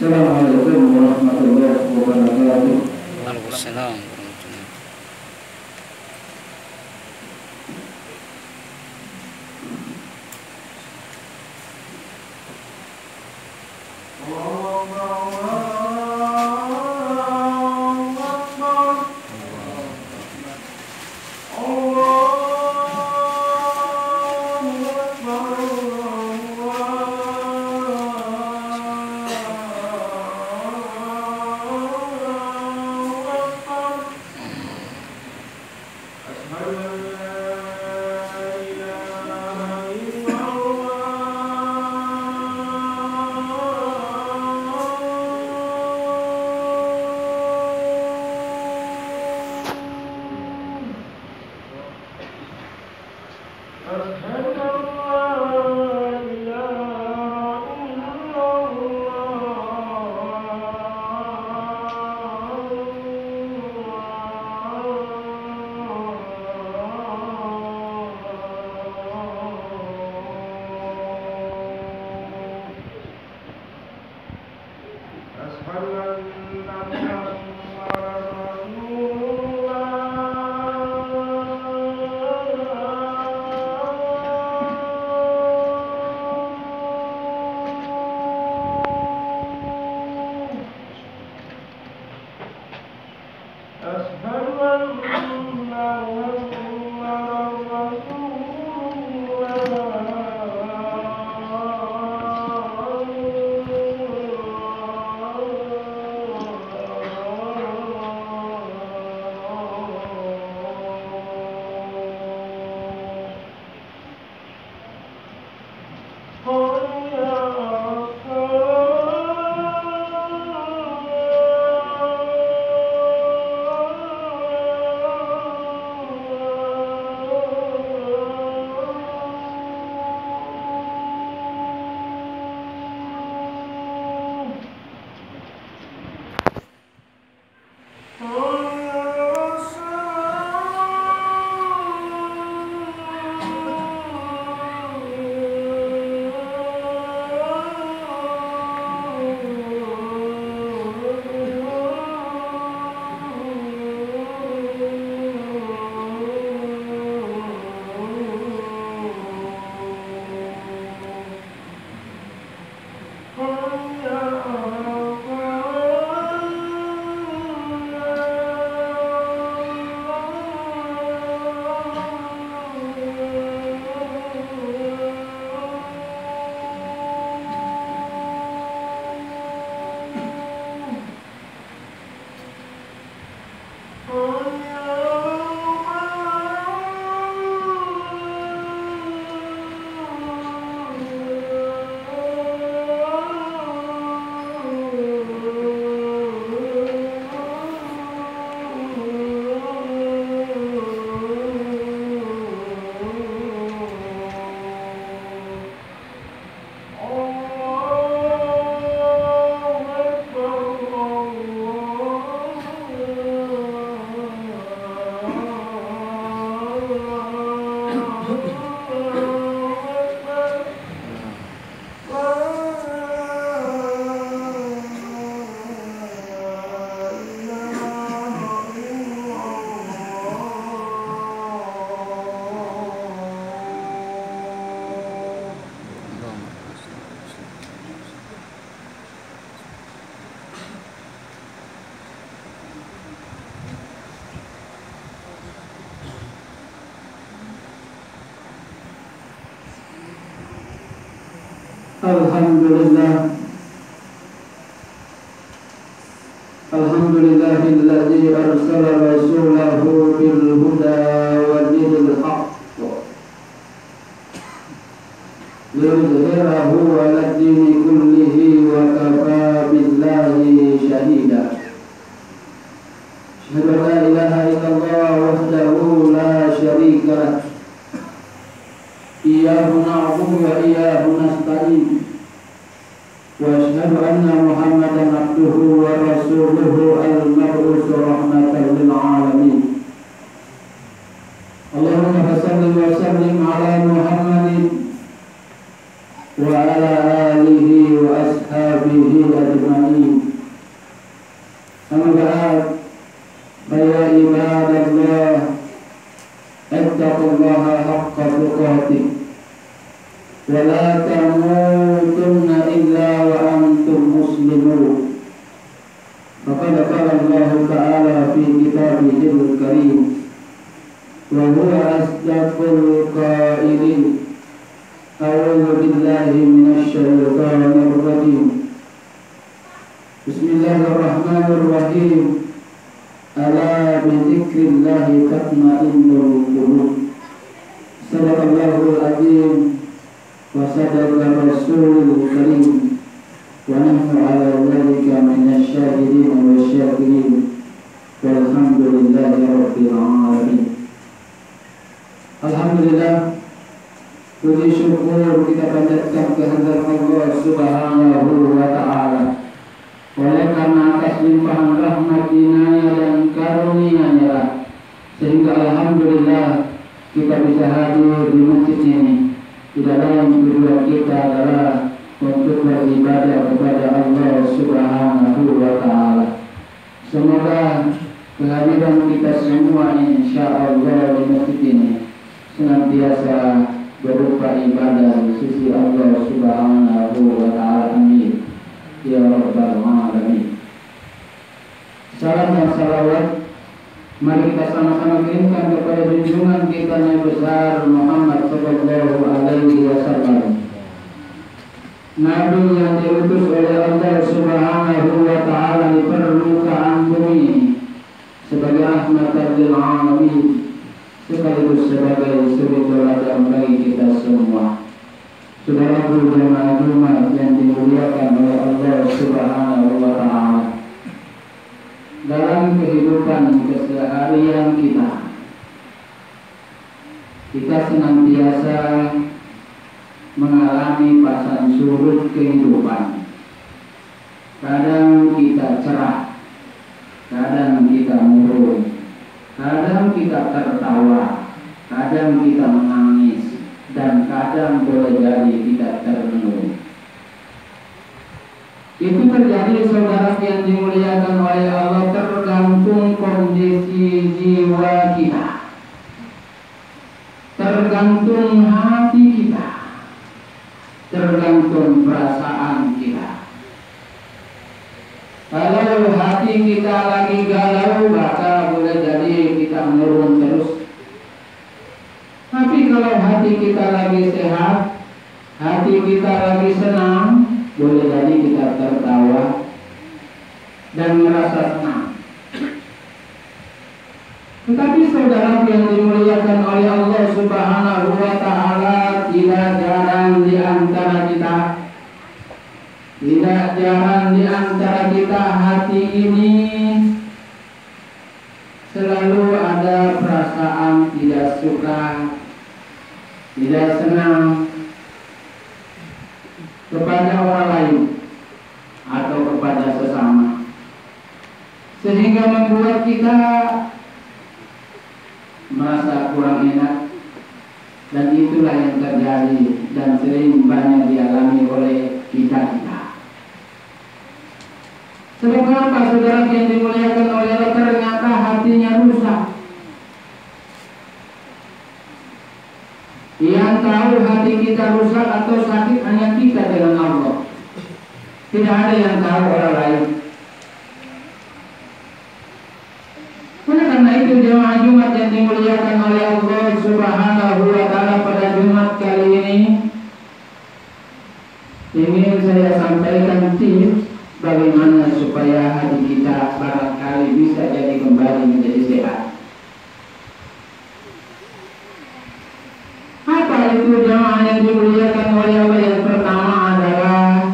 Assalamualaikum warahmatullahi wabarakatuh. Waalaikumsalam. Alhamdulillah, alhamdulillahilladzi arsala rasulahu bil huda wa dinil haqq liyudhhirahu 'ala dini kullihi wa kafa billahi shahida. Asyhadu an la ilaha illallah wahdahu la syarika lah. Iyyahu na'budu wa iyyahu nasta'in. Wa asyhadu anna Muhammadan abduhu wa rasuluhu al-mab'uts rahmatan lil alamin. Allahumma shalli wa sallim ala Muhammadin wa ala alihi wa ashabihi ajma'in. فيا عباد الله اتقوا الله حق تقاته ولا تموتن إلا وأنتم مسلمون. فقد قال الله تعالى في كتابه الكريم وهو أصدق القائلين أعوذ بالله من الشيطان الرجيم بسم الله الرحمن الرحيم ألا بذكر الله تطمئن القلوب. صدق الله العظيم وصدق الرسول الكريم ونحن على ذلك من الشاهدين والشاكرين والحمد لله رب العالمين. Alhamdulillah, puji syukur kita panjatkan kehadirat Allah Subhanahu wa Ta'ala. Oleh karena atas limpahan rahmat, inayah dan karunia-Nya, sehingga alhamdulillah kita bisa hadir di masjid ini. Tidak lain tujuan kita adalah untuk beribadah kepada Allah Subhanahu wa Ta'ala. Semoga kehadiran kita semua insyaallah di masjid ini senantiasa berupa ibadah di sisi Allah Subhanahu wa Ta'ala. Amin ya rabbal alamin. Salam dan salawat mari kita sama-sama kirimkan kepada junjungan kita yang besar Muhammad sallallahu alaihi wasallam, Nabi yang diutus oleh Allah Subhanahu wa Ta'ala di permukaan bumi sebagai rahmatan lil alamin, sekaligus sebagai suri teladan bagi kita semua. Saudaraku jemaah Jumat yang dimuliakan oleh Allah Subhanahu wa Ta'ala, dalam kehidupan keseharian kita senantiasa mengalami pasang surut kehidupan. Kadang kita cerah, kadang kita murung, kadang kita tertawa, kadang kita menangis, dan kadang boleh jadi kita termenung. Itu terjadi saudara yang dimuliakan oleh Allah, tergantung kondisi jiwa kita, tergantung hati kita, tergantung perasaan kita. Kalau hati kita lagi galau, maka boleh jadi kita menurun terus. Tapi kalau hati kita lagi sehat, hati kita lagi senang, boleh jadi kita tertawa dan merasa senang. Tetapi saudara yang dimuliakan oleh Allah Subhanahu wa Ta'ala, tidak jarang di antara kita hati ini selalu ada perasaan tidak suka, tidak senang kepada orang lain atau kepada sesama, sehingga membuat kita merasa kurang enak. Dan itulah yang terjadi dan sering banyak dialami oleh kita. Sebab apa saudara yang dimuliakan oleh Allah, ternyata hatinya rusak. Yang tahu hati kita rusak atau sakit hanya kita dengan Allah. Tidak ada yang tahu orang lain. Oleh karena itu jemaah Jumat yang dimuliakan oleh Allah Subhanahu wa Ta'ala, pada Jumat kali ini ingin saya sampaikan tips bagaimana supaya hati kita barangkali bisa jadi kembali menjadi sehat. Apa itu jemaah yang dimuliakan oleh Allah? Yang pertama adalah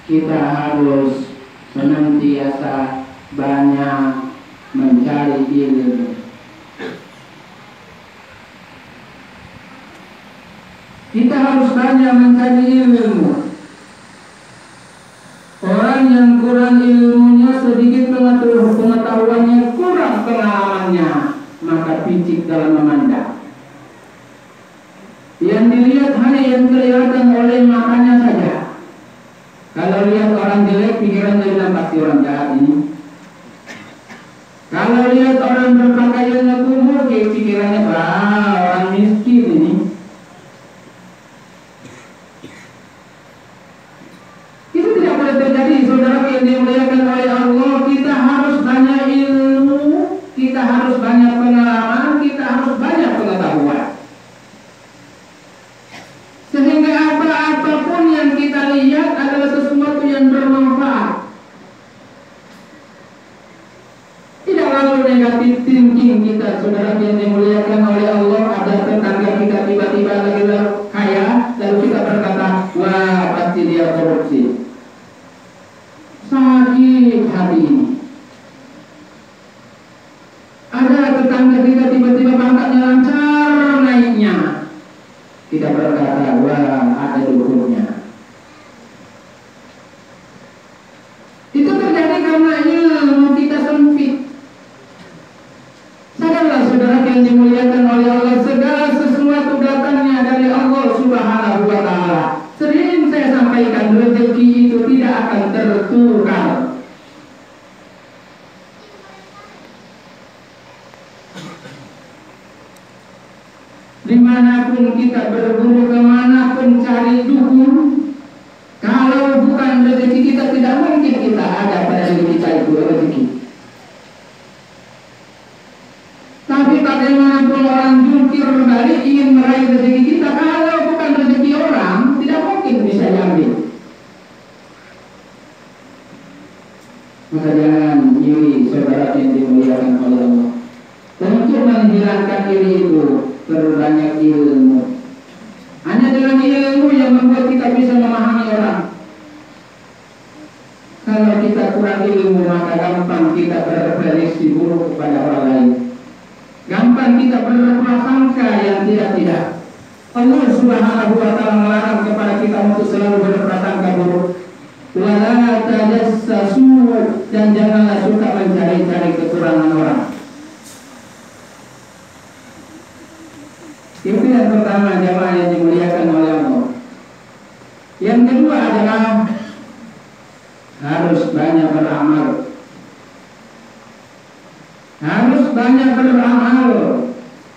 kita harus senantiasa banyak mencari ilmu. Kita harus banyak mencari ilmu. Orang yang kurang ilmunya, sedikit pengetahuannya, kurang pengalamannya, maka picik dalam memandang. Yang dilihat hanya yang kelihatan oleh matanya saja. Kalau lihat orang jelek, pikiran dia bilang pasti orang jahat ini. Kalau lihat orang berpakaiannya kumuh, pikirannya orang miskin ini. Itu tidak boleh terjadi, saudara yang dimuliakan oleh Allah. Kita harus banyak ilmu, kita harus banyak pengalaman, kita harus banyak pengetahuan. Sehingga apapun yang kita lihat adalah sesuatu yang bermanfaat. Tidak lalu negatif thinking kita, saudara yang dimuliakan oleh Allah. Ada tetangga kita tiba-tiba lagi kaya, lalu kita berkata, wah pasti dia korupsi. Sakit hati ini. Ada tetangga kita tiba-tiba pangkatnya lancar naiknya, kita berkata, wah ada dukunnya. Itu terjadi karena ilmu kita sempit. Sadarlah saudara yang dimuliakan oleh Allah, segala sesuatu datangnya dari Allah Subhanahu wa Ta'ala. Sering saya sampaikan, rezeki itu tidak akan tertukar. Dimanapun kita berburu, kemanapun cari dukun, kalau bukan rezeki kita, tidak mungkin kita ada pada diri kita itu rezeki. Tapi bagaimanapun orang jungkir balik ingin meraih rezeki kita, kalau bukan rezeki orang, tidak mungkin bisa diambil. Maka jangan iri, saudara yang dimuliakan oleh Allah. Dan untuk menghilangkan iri itu, berbanyak ilmu. Hanya dengan ilmu yang membuat kita bisa memahami orang. Kalau kita kurang ilmu, maka gampang kita berprediksi buruk kepada orang lain. Gampang kita berprasangka yang tidak-tidak. Allah Subhanahu wa Ta'ala melarang kepada kita untuk selalu berprasangka buruk. Wala tajassasu, dan janganlah suka mencari-cari kekurangan orang. Itu yang pertama, jamaah yang dimuliakan oleh Allah. Yang kedua adalah harus banyak beramal. Harus banyak beramal.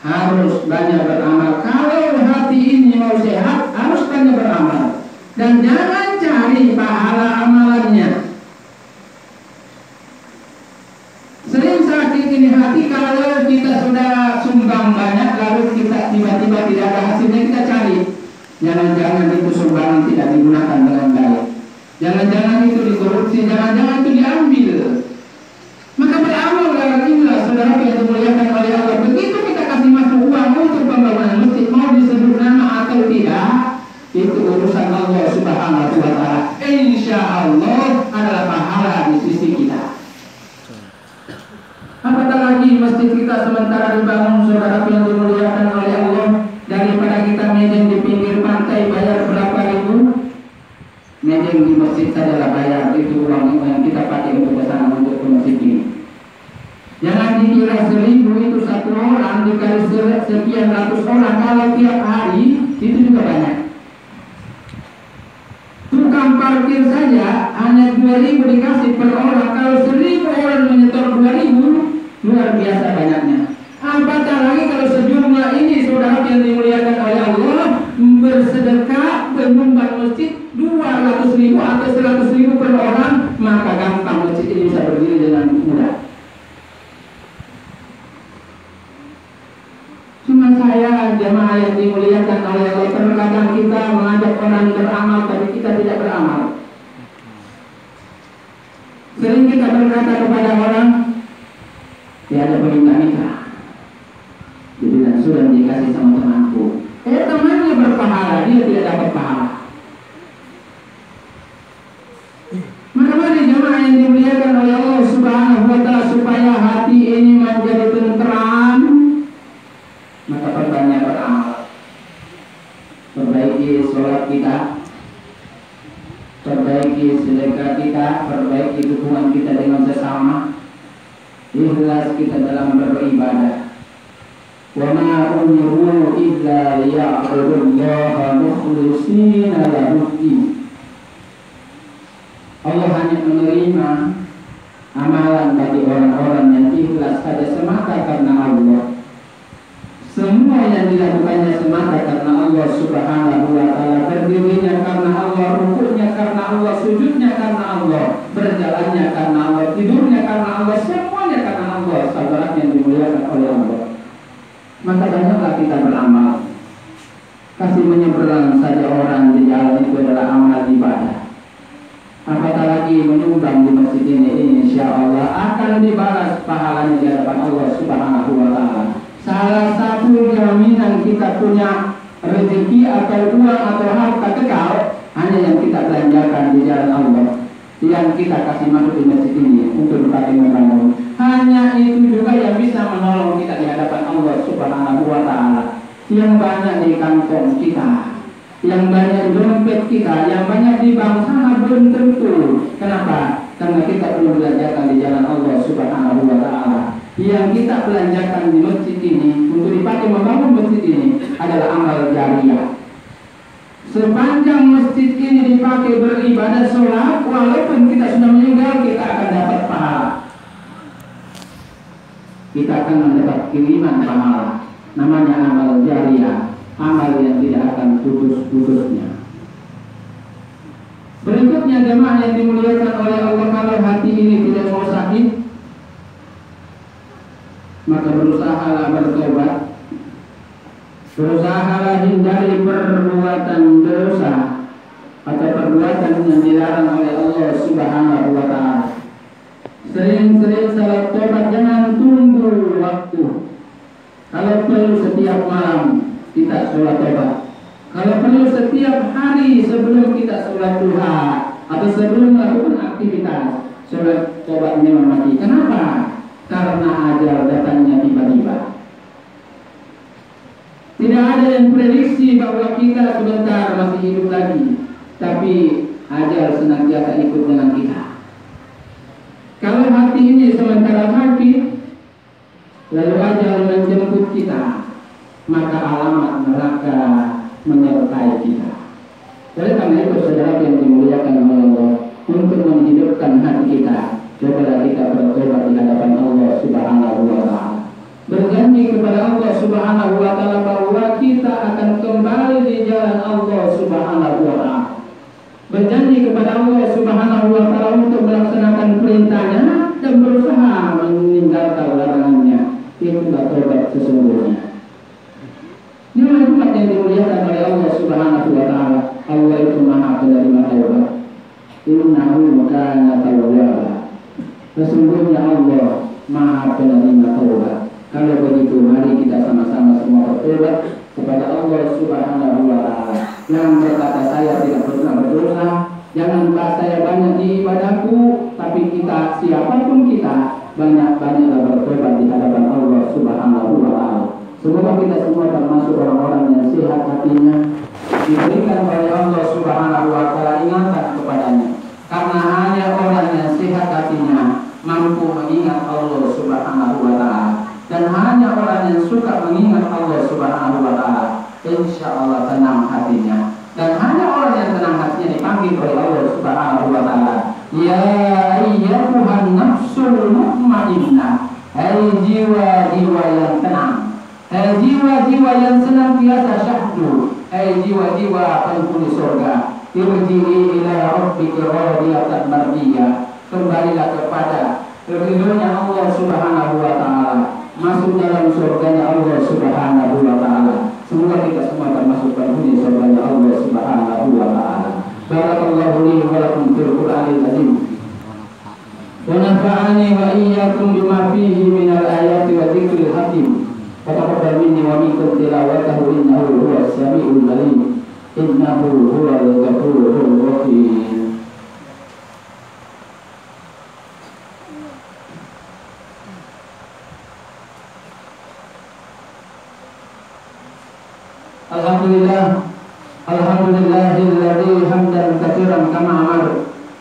Harus banyak beramal. Kalau hati ini mau sehat, harus banyak beramal. Dan jangan cari pahala amalannya. Sering sakit ini hati kalau kita sudah sumbang banyak, lalu kita tiba-tiba tidak ada hasilnya, kita cari. Jangan-jangan itu sumbangan tidak digunakan dengan baik. Jangan-jangan itu dikorupsi, jangan-jangan itu diambil. Maka beramal inilah saudara yang dimuliakan oleh Allah. Begitu kita kasih masuk uang untuk pembangunan masjid, mau disebut nama atau tidak, itu urusan Allah Subhanahu wa Ta'ala. Insya Allah adalah pahala di sisi kita. Apatah lagi masjid kita sementara dibangun, saudara yang dimuliakan oleh Allah, daripada kita mejeng di pinggir pantai bayar berapa ribu, mejeng di masjid sajalah bayar itu uang yang kita pakai untuk kesana untuk masjid ini. Jangan dikira 1000 itu satu orang dikali sekian ratus orang, kalau tiap hari itu juga banyak. Tukang parkir saja hanya 2000 dikasih per orang, kalau 1000 orang menyetor 2000, luar biasa banyaknya. Apatah lagi kalau sejumlah ini saudara yang dimuliakan oleh Allah bersedekah menyumbang masjid 200.000 atau 100.000 per orang, maka gampang masjid ini bisa berdiri dengan mudah. Cuma saya jemaah yang dimuliakan oleh Allah, terkadang kita mengajak orang beramal tapi kita tidak beramal. Sering kita berkata kepada orang, dia ada perintah nikah, jadi sudah dikasih sama temanku. Temannya berpahala, dia tidak dapat pahala. Maka mari jemaah yang dimuliakan oleh Allah Subhanahu wa Ta'ala, supaya hati ini menjadi tentram, maka perbanyak beramal. Perbaiki sholat kita, perbaiki sedekah kita, perbaiki hubungan kita dengan sesama, ikhlas kita dalam beribadah. Wa ma umiru illa liya'budullaha mukhlishina lahu-d-din. Allah hanya menerima amalan bagi orang-orang yang ikhlas saja semata karena Allah. Semua yang dilakukannya semata karena Allah Subhanahu wa ta'ala, berdirinya karena Allah, rukuknya karena Allah, sujudnya karena Allah, berjalannya karena Allah, tidurnya karena Allah, semuanya karena Allah, saudara yang dimuliakan oleh Allah. Maka banyaklah kita beramal. Kasih menyeberang saja orang di jalan itu adalah amal ibadah. Apatah lagi menyumbang di masjid ini, insya Allah akan dibalas pahalanya di hadapan Allah Subhanahu wa ta'ala. Salah satu jaminan kita punya rezeki atau uang atau harta kekal hanya yang kita belanjakan di jalan Allah, yang kita kasih masuk di masjid ini untuk dipakai membangun. Hanya itu juga yang bisa menolong kita di hadapan Allah Subhanahu wa ta'ala. Yang banyak di kantong kita, yang banyak di dompet kita, yang banyak di bank sana belum tentu. Kenapa? Karena kita belum belanjakan di jalan Allah Subhanahu wa ta'ala. Yang kita belanjakan di masjid ini untuk dipakai membangun masjid ini adalah amal jariah. Sepanjang masjid ini dipakai beribadah sholat, walaupun kita sudah meninggal, kita akan dapat pahala. Kita akan mendapat kiriman pahala. Namanya amal jariah, amal yang tidak akan putus-putusnya. Berikutnya jemaah yang dimuliakan oleh Allah, kalau hati ini tidak mau sakit, maka berusahalah bertobat, berusahalah hindari perbuatan dosa atau perbuatan yang dilarang oleh Allah Subhanahu wa ta'ala. Sering-sering salat tobat, jangan tunggu waktu. Kalau perlu setiap malam kita sholat tobat. Kalau perlu setiap hari sebelum kita sholat duha atau sebelum melakukan aktivitas, sholat tobatnya memati. Kenapa? Karena ajal datangnya tiba-tiba. Tidak ada yang prediksi bahwa kita sebentar masih hidup lagi, tapi ajal senantiasa ikut dengan kita. Kalau hati ini sementara sakit, lalu ajal menjemput kita, maka alamat neraka menyertai kita. Oleh karena itu, saudara yang dimuliakan oleh Allah, untuk menghidupkan hati kita, cobalah kita bertobat di hadapan Allah Subhanahu wa ta'ala. Berjanji kepada Allah Subhanahu wa ta'ala bahwa kita akan kembali di jalan Allah Subhanahu wa ta'ala. Berjanji kepada Allah Subhanahu wa ta'ala untuk melaksanakan perintahnya dan berusaha meninggalkan larangannya. Itulah tobat sesungguhnya. Ini yang dimuliakan oleh Allah Subhanahu wa ta'ala. Allah itu maha penerima taubat. Innahu kana tawwaba. Sesungguhnya Allah maha penerima taubat. Kalau begitu, mari kita sama-sama semua bertobat kepada Allah Subhanahu wa ta'ala. Yang berkata saya tidak pernah berdosa, janganlah saya banyak di ibadahku, tapi kita, siapapun kita, banyak-banyaklah bertobat di hadapan Allah Subhanahu wa ta'ala. Semoga kita semua termasuk orang-orang yang sehat hatinya, diberikan oleh Allah Subhanahu wa ta'ala ingatan kepadanya. Karena hanya orang yang sehat hatinya mampu mengingat Allah Subhanahu wa ta'ala. Dan hanya orang yang suka mengingat Allah Subhanahu wa ta'ala, insya Allah tenang hatinya. Dan hanya orang yang tenang hatinya dipanggil oleh Allah Subhanahu wa ta'ala. Ya ayyatuhan nafsul mutmainnah. Hai jiwa-jiwa yang tenang, hai jiwa-jiwa yang senantiasa syahdu, hai jiwa-jiwa penghuni surga, irji'i ila rabbika radiyatan mardiyah. Kembalilah kepada ridhonya Allah Subhanahu wa ta'ala, masuk dalam surganya Allah Subhanahu wa ta'ala. Semoga kita semua termasuk penghuni surganya Allah Subhanahu wa ta'ala. Barakallahu li wa lakum fil Qur'anil azim. Wa nafa'ani wa iyyakum bima fihi minal ayati wa dzikril hakim. Wa taqabbal minni wa minkum tilawatahu innahu huwas samiul alim. Innahu huwal ghafurur rahim. Alhamdulillah, alhamdulillahilladzi hamdan katsiran kama amar.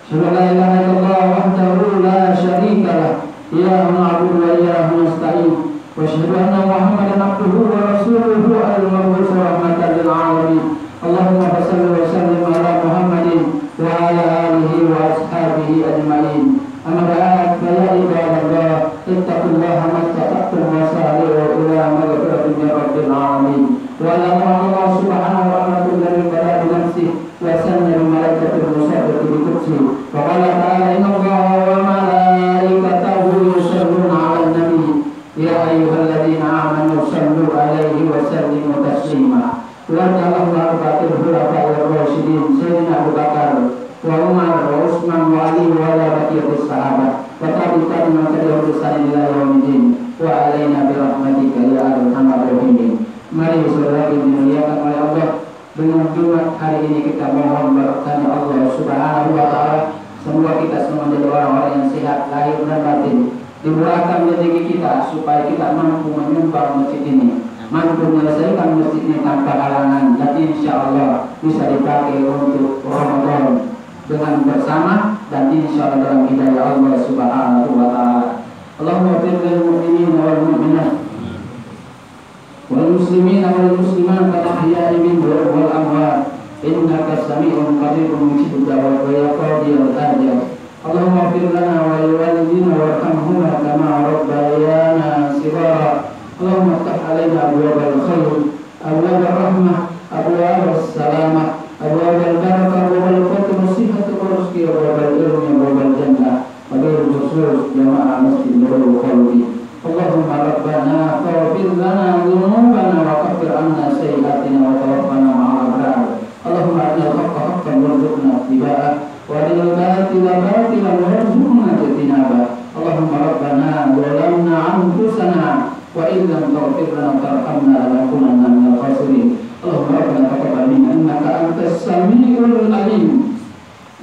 Syada la ilaha illallah wahdahu la syarika lah. Iyyahu na'budu wa iyyahu nasta'in. Wa asyhadu anna Muhammadan abduhu wa rasuluhu al-mab'uts rahmatan lil alamin. Allahumma shalli wa sallim ala Muhammadin wa ala alihi wa ashabihi ajmain. Amma ba'd, fa ya ayyuhalladzina amanu sallu alaihi wa sallimu taslima. Wa ta'ala al-batil khulafa'ir rasyidin sayyidina Abu Bakar wa Umar wa Utsman wa Ali wa ala baqiyatis sahabat wa tabi'in man tabi'ahum bi ihsan ila yaumil wa alaina bi rahmatika ya arhamar rahimin. Mari saudara yang dimuliakan oleh Allah, dengan Jumat hari ini kita mohon berkahnya Allah Subhanahu wa taala. Semoga kita semua menjadi orang-orang yang sehat lahir dan batin, dimurahkan rezeki kita supaya kita mampu menyumbang masjid ini, mampu menyelesaikan masjid ini tanpa halangan, dan insya Allah bisa dipakai untuk Ramadan dengan bersama, dan insya Allah dalam hidayah Allah Subhanahu wa taala. Allahumma fir lil mu'minin wal mu'minat wal muslimin wal muslimat al ahya'i minhum wal amwat innaka sami'un qaribun mujibud da'wat wa ya qadiyal hajat. Allahumma fir lana wa liwalidina warhamhuma kama rabbayana shighara. Allahumma iftah alaina abwaabal khair, abwaabal rahmah, abwaabas salamah, abwaabal barakah, abwaabal fatih wa sihhati wa rizqi, abwaabal ilmi, abwaabal jannah, wabil khusus jamaah masjid Nurul Qalbi. Allahumma rabbana faghfir lana dhunubana wa kaffir anna sayyi'atina wa tawaffana ma'al abrar. Allahumma arina al-haqqa haqqan warzuqna ittiba'ah wa arina al-batila batilan warzuqna ijtinabah. Allahumma rabbana zalamna anfusana wa in lam taghfir lana warhamna lanakunanna minal khasirin. Allahumma rabbana taqabbal minna innaka antas samiul alim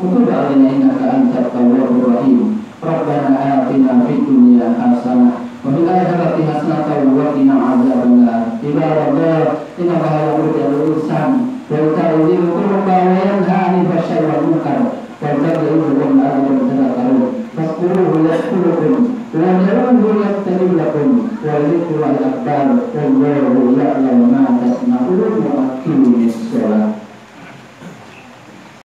wa tub 'alaina innaka antat tawwabur rahim. Rabbana atina fid dunya hasanah wa fil akhirati hasanatan wa qina adzabannar. Ibadallah, inna Allaha ya'muru bil ihsan wa ita'i dzil qurba wa yanha 'anil fahsya'i wal munkar wa yad'ukum la'allakum tadhakkarun. Fadhkuruhu yadhkurukum wa ad'uuhu yastajib lakum wa dzikrullahi akbar wallahu ya'lamu ma tasna'un wa aqimis shalah.